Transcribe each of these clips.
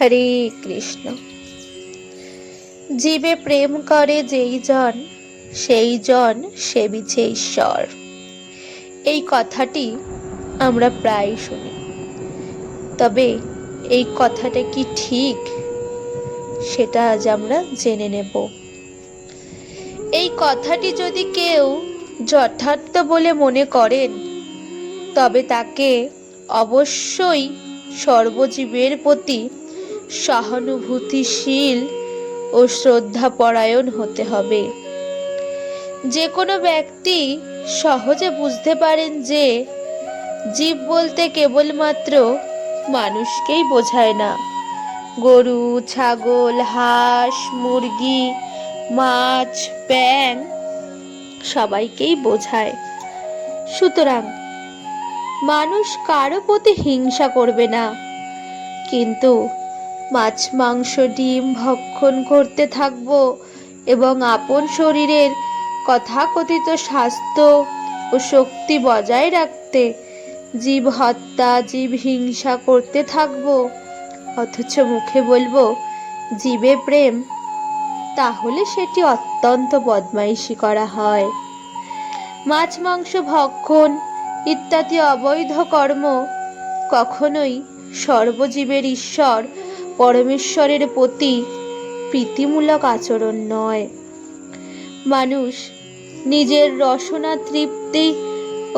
হরে কৃষ্ণ। জীবে প্রেম করে যেই জন, সেই জন সেবিছে ঈশ্বর। এই কথাটি আমরা প্রায় শুনি, তবে এই কথাটা কি ঠিক সেটা আজ আমরা জেনে নেব। এই কথাটি যদি কেউ যথার্থ বলে মনে করেন, তবে তাকে অবশ্যই সর্বজীবের প্রতি সহানুভূতিশীল ও শ্রদ্ধাপরায়ণ হতে হবে। যে কোনো ব্যক্তি সহজে বুঝতে পারেন যে জীব বলতে কেবলমাত্র মানুষকেই বোঝায় না, গরু, ছাগল, হাঁস, মুরগি, মাছ, ব্যাঙ সবাইকেই বোঝায়। সুতরাং মানুষ কারো প্রতি হিংসা করবে না, কিন্তু মাছ, মাংস, ডিম ভক্ষণ করতে থাকবো এবং আপন শরীরের তথাকথিত স্বাস্থ্য ও শক্তি বজায় রাখতে জীব হত্যা, জীব হিংসা করতে থাকবো, অথচ মুখে বলবো জীবে প্রেম, তাহলে সেটি অত্যন্ত বদমাইশি করা হয়। মাছ, মাংস ভক্ষণ ইত্যাদি অবৈধ কর্ম কখনোই সর্বজীবের ঈশ্বর পরমেশ্বরের প্রতি প্রীতিমূলক আচরণ নয়। মানুষ নিজের রসনা তৃপ্তি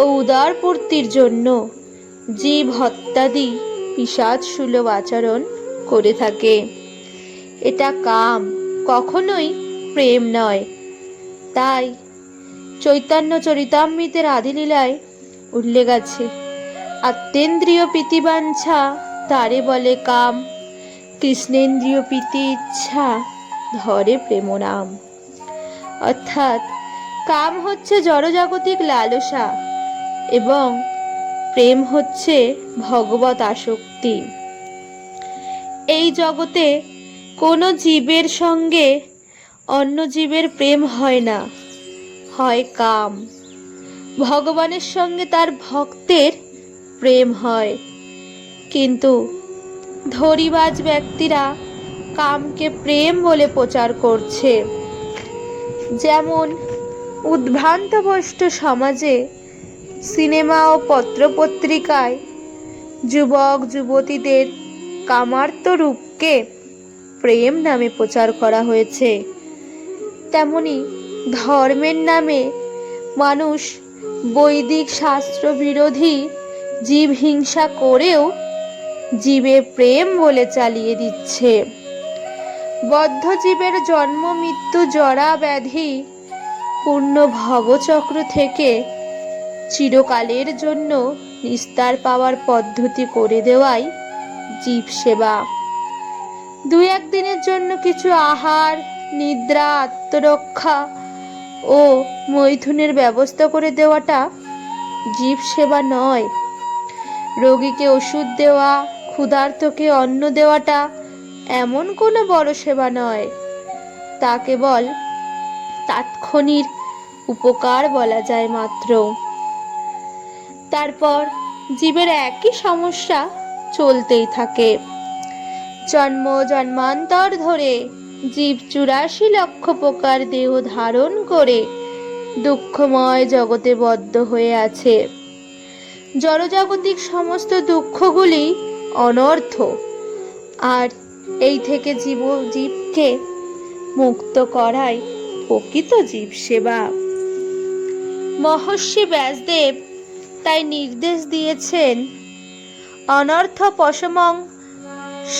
ও উদারপূর্তির জন্য জীব হত্যাদি পিশাচসুলভ আচরণ করে থাকে। এটা কাম, কখনোই প্রেম নয়। তাই চৈতন্য চরিতামৃতের আদিলীলায় উল্লেখ আছে, আত্মেন্দ্রিয় প্রীতিবাঞ্ছা তারে বলে কাম, কৃষ্ণেন্দ্রিয় প্রীতি ইচ্ছা ধরে প্রেম নাম। অর্থাৎ কাম হচ্ছে জড়জাগতিক লালসা এবং প্রেম হচ্ছে ভগবত আসক্তি। এই জগতে কোনো জীবের সঙ্গে অন্য জীবের প্রেম হয় না, হয় কাম। ভগবানের সঙ্গে তার ভক্তের প্রেম হয়, কিন্তু ধরিবাজ ব্যক্তিরা কামকে প্রেম বলে প্রচার করছে। যেমন উদ্ভ্রান্তভ্রষ্ট সমাজে সিনেমা ও পত্রপত্রিকায় যুবক যুবতীদের কামার্ত রূপকে প্রেম নামে প্রচার করা হয়েছে, তেমনি ধর্মের নামে মানুষ বৈদিক শাস্ত্র বিরোধী জীব হিংসা করেও জীবে প্রেম বলে চালিয়ে দিচ্ছে। বদ্ধ জীবের জন্ম, মৃত্যু, জরা, ব্যাধি পূর্ণ ভবচক্র থেকে চিরকালের জন্য নিস্তার পাওয়ার পদ্ধতি করে দেওয়াই জীব সেবা। দু একদিনের জন্য কিছু আহার, নিদ্রা, আত্মরক্ষা ও মৈথুনের ব্যবস্থা করে দেওয়াটা জীব সেবা নয়। রোগীকে ওষুধ দেওয়া, ক্ষুধার্তকে অন্ন দেওয়াটা এমন কোনো বড় সেবা নয়। তা কেবল তাৎক্ষণিক উপকার বলা যায় মাত্র। তারপর জীবের একই সমস্যা চলতেই থাকে। জন্ম জন্মান্তর ধরে জীব ৮৪ লক্ষ প্রকার দেহ ধারণ করে দুঃখময় জগতে বদ্ধ হয়ে আছে। জড়জাগতিক সমস্ত দুঃখগুলি অনর্থ, আর এই থেকে জীবকে মুক্ত করাই প্রকৃত জীব সেবা। মহর্ষি ব্যাসদেব তাই নির্দেশ দিয়েছেন, অনর্থ পশমং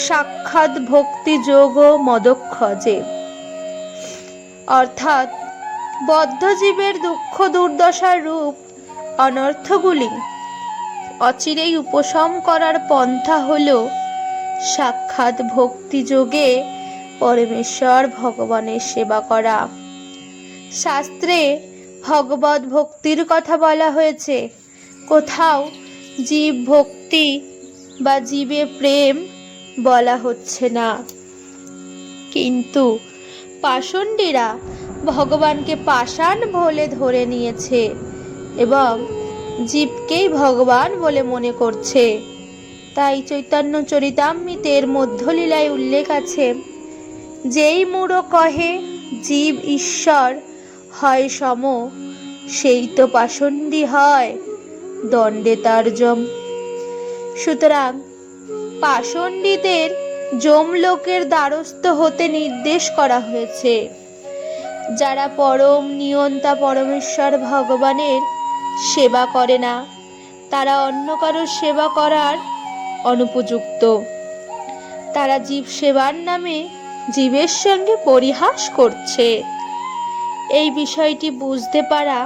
সাক্ষাৎ ভক্তি যোগ মদক্ষজে। অর্থাৎ বদ্ধ জীবের দুঃখ দুর্দশার রূপ অনর্থগুলি অচিরেই উপশম করার পন্থা হল সাক্ষাৎ ভক্তি যোগে পরমেশ্বর ভগবানের সেবা করা। শাস্ত্রে ভগবত ভক্তির কথা বলা হয়েছে, কোথাও জীব ভক্তি বা জীবে প্রেম বলা হচ্ছে না। কিন্তু পাষণ্ডীরা ভগবানকে পাষাণ বলে ধরে নিয়েছে এবং জীবকেই ভগবান বলে মনে করছে। তাই চৈতন্য চরিতামৃতের মধ্যলীলায় উল্লেখ আছে, যেই মূঢ় কহে জীব ঈশ্বর হয় সম, সেই তো পাষণ্ডী হয় দণ্ডে তার যম। সুতরাং পাষণ্ডীদের যমলোকের দ্বারস্থ হতে নির্দেশ করা হয়েছে। যারা পরম নিয়ন্তা পরমেশ্বর ভগবানের সেবা করে না, তারা অন্য কারোর সেবা করার অনুপযুক্ত। তারা জীব সেবার নামে জীবের সঙ্গে পরিহাস করছে। এই বিষয়টি বুঝতে পারা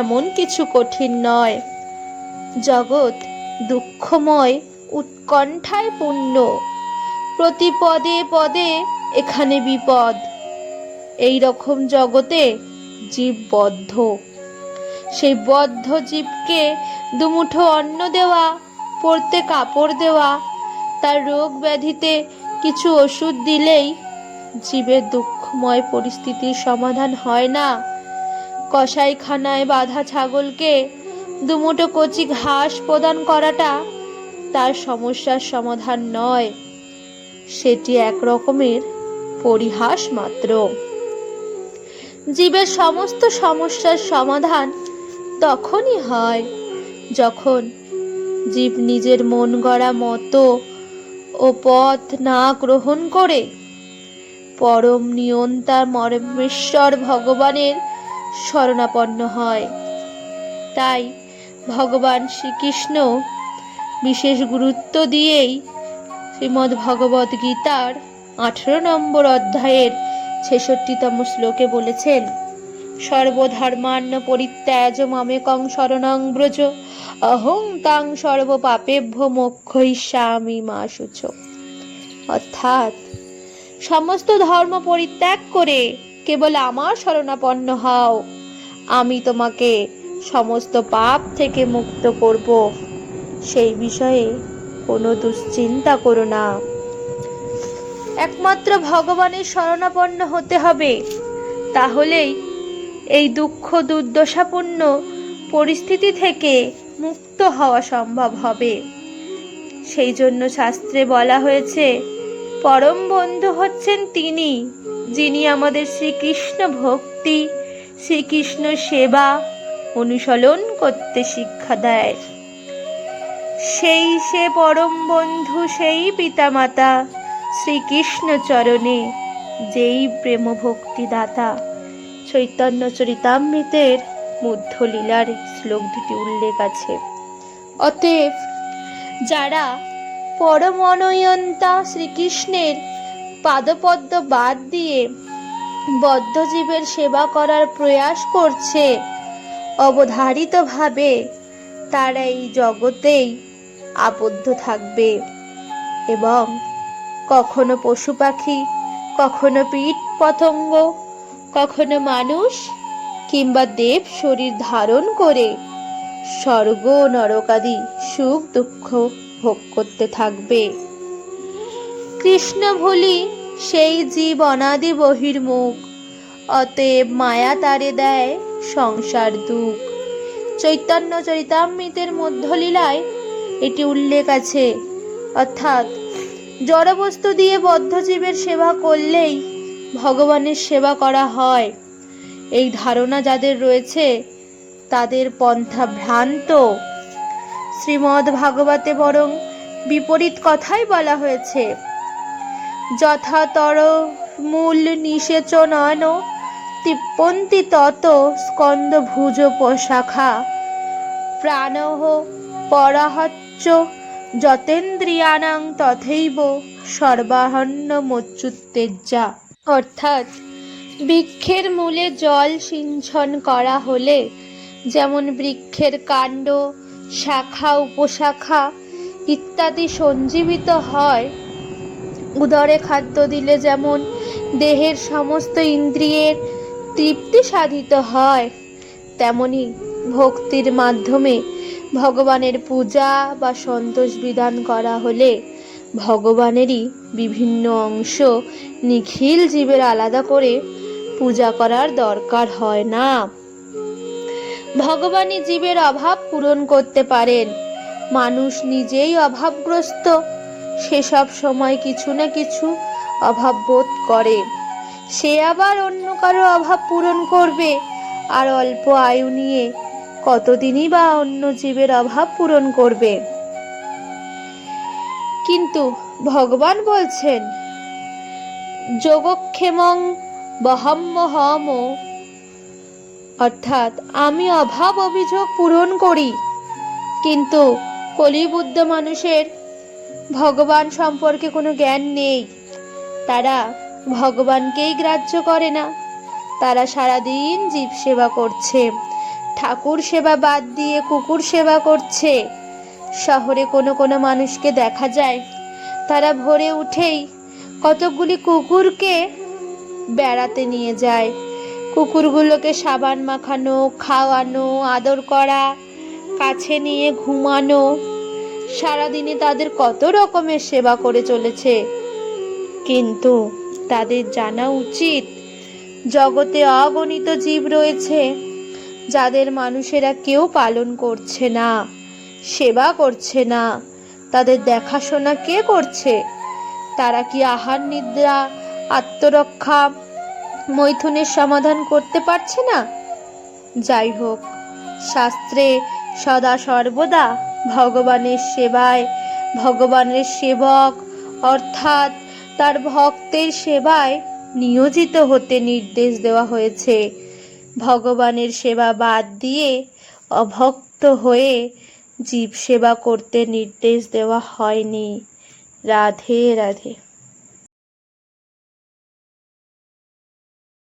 এমন কিছু কঠিন নয়। জগৎ দুঃখময়, উৎকণ্ঠায় পূর্ণ, প্রতি পদে পদে এখানে বিপদ। এই রকম জগতে জীব বদ্ধ। সেই বদ্ধ জীবকে দুমুঠো অন্ন দেওয়া, পরতে কাপড় দেওয়া, তার রোগ ব্যাধিতে কিছু ওষুধ দিলেই জীবের দুঃখময় পরিস্থিতির সমাধান হয় না। কসাইখানায় বাঁধা ছাগলকে দুমুঠো কচি ঘাস প্রদান করাটা তার সমস্যার সমাধান নয়, সেটি এক রকমের পরিহাস মাত্র। জীবের সমস্ত সমস্যার সমাধান তখনই হয় যখন জীব নিজের মন গড়া মতো ও পথ না গ্রহণ করে পরম নিয়ন্তা পরমেশ্বর ভগবানের শরণাপন্ন হয়। তাই ভগবান শ্রীকৃষ্ণ বিশেষ গুরুত্ব দিয়েই শ্রীমদ্ ভগবদ গীতার 18 নম্বর অধ্যায়ের 66তম শ্লোকে বলেছেন, সর্বধর্মান্ন পরিত্যাজ্য মামেকং শরণং ব্রজ, অহং তাং সর্ব পাপেভ্যো মোক্ষয়িষ্যামি মা শুচ। অর্থাৎ সমস্ত ধর্ম পরিত্যাগ করে কেবল আমার শরণাপন্ন হও, আমি তোমাকে সমস্ত পাপ থেকে মুক্ত করব। সেই বিষয়ে কোনো দুশ্চিন্তা করো না। একমাত্র ভগবানের শরণাপন্ন হতে হবে, তাহলেই এই দুঃখ দুর্দশাপূর্ণ পরিস্থিতি থেকে মুক্ত হওয়া সম্ভব হবে। সেই জন্য শাস্ত্রে বলা হয়েছে, পরম বন্ধু হচ্ছেন তিনি, যিনি আমাদের শ্রীকৃষ্ণ ভক্তি, শ্রীকৃষ্ণ সেবা অনুসরণ করতে শিক্ষা দেয়। সেই সে পরম বন্ধু, সেই পিতামাতা শ্রীকৃষ্ণ চরণে যেই প্রেম ভক্তি দাতা। চৈতন্য চরিতামৃতের মধ্যলীলার শ্লোক দুটি উল্লেখ আছে। অতএব যারা পরম অনয়ন্তা শ্রীকৃষ্ণের পাদপদ্ম বাদ দিয়ে বদ্ধ জীবের সেবা করার প্রয়াস করছে, অবধারিতভাবে তারা এই জগতেই আবদ্ধ থাকবে এবং কখনো পশু পাখি, কখনো কীট পতঙ্গ, কখনো মানুষ কিংবা দেব শরীর ধারণ করে স্বর্গ নরকাদি সুখ দুঃখ ভোগ করতে থাকবে। কৃষ্ণ ভুলি সেই জীব অনাদি বহির্মুখ, অতএব মায়া তারে দেয় সংসার দুঃখ। চৈতন্য চরিতামৃতের মধ্যলীলায় এটি উল্লেখ আছে। অর্থাৎ জড়বস্তু দিয়ে বদ্ধ জীবের সেবা করলেই ভগবানের সেবা করা হয়, এই ধারণা যাদের রয়েছে তাদের পন্থা ভ্রান্ত। শ্রীমদ্ ভাগবতে বরং বিপরীত কথাই বলা হয়েছে, যথাতর মূল নিষেচনয়ন তিপ্পন্তি তত স্কন্দ ভুজ শাখা, প্রাণহ পরাহচ্চ যতেন্দ্রিয়ানাং তথৈব সর্বাহন্য মচ্যুত্তেজ্জা। অর্থাৎ বৃক্ষের মূলে জল সিঞ্চন করা হলে যেমন বৃক্ষের কাণ্ড, শাখা, উপশাখা ইত্যাদি সঞ্জীবিত হয়, উদরে খাদ্য দিলে যেমন দেহের সমস্ত ইন্দ্রিয়ের তৃপ্তি সাধিত হয়, তেমনি ভক্তির মাধ্যমে ভগবানের পূজা বা সন্তোষ বিধান করা হলে ভগবানেরই বিভিন্ন অংশ নিখিল জীবের আলাদা করে পূজা করার দরকার হয় না। ভগবানই জীবের অভাব পূরণ করতে পারেন, মানুষ নিজেই অভাবগ্রস্ত, সেসব সময় কিছু না কিছু অভাব বোধ করে। সে আবার অন্য কারো অভাব পূরণ করবে, আর অল্প আয়ু নিয়ে কতদিনই বা অন্য জীবের অভাব পূরণ করবে। কিন্তু ভগবান বলছেন, যোগক্ষেমং বহম্মহম, অর্থাৎ আমি অভাব অভিযোগ পূরণ করি। কিন্তু কলিবুদ্ধ মানুষের ভগবান সম্পর্কে কোনো জ্ঞান নেই। তারা ভগবানকেই গ্রাহ্য করে না। তারা সারাদিন জীব সেবা করছে, ঠাকুর সেবা বাদ দিয়ে কুকুর সেবা করছে। শহরে কোনো কোনো মানুষকে দেখা যায়, তারা ভোরে উঠেই কতকগুলি কুকুরকে বেড়াতে নিয়ে যায়। কুকুরগুলোকে সাবান মাখানো, খাওয়ানো, আদর করা, কাছে নিয়ে ঘুমানো, সারাদিনে তাদের কত রকমের সেবা করে চলেছে। কিন্তু তাদের জানা উচিত, জগতে অগণিত জীব রয়েছে যাদের মানুষেরা কেউ পালন করছে না, সেবা করছে না। তাদের দেখাশোনা কে করছে? তারা কি আহার নিদ্রা, আত্মরক্ষা, মৈথুনের সমাধান করতে পারছে না? যাই হোক, শাস্ত্রে সদা সর্বদা ভগবানের সেবায়, ভগবানের সেবক অর্থাৎ তার ভক্তের সেবায় নিয়োজিত হতে নির্দেশ দেওয়া হয়েছে। ভগবানের সেবা বাদ দিয়ে অভক্ত হয়ে জীব সেবা করতে নির্দেশ দেওয়া হয়নি। রাধে রাধে।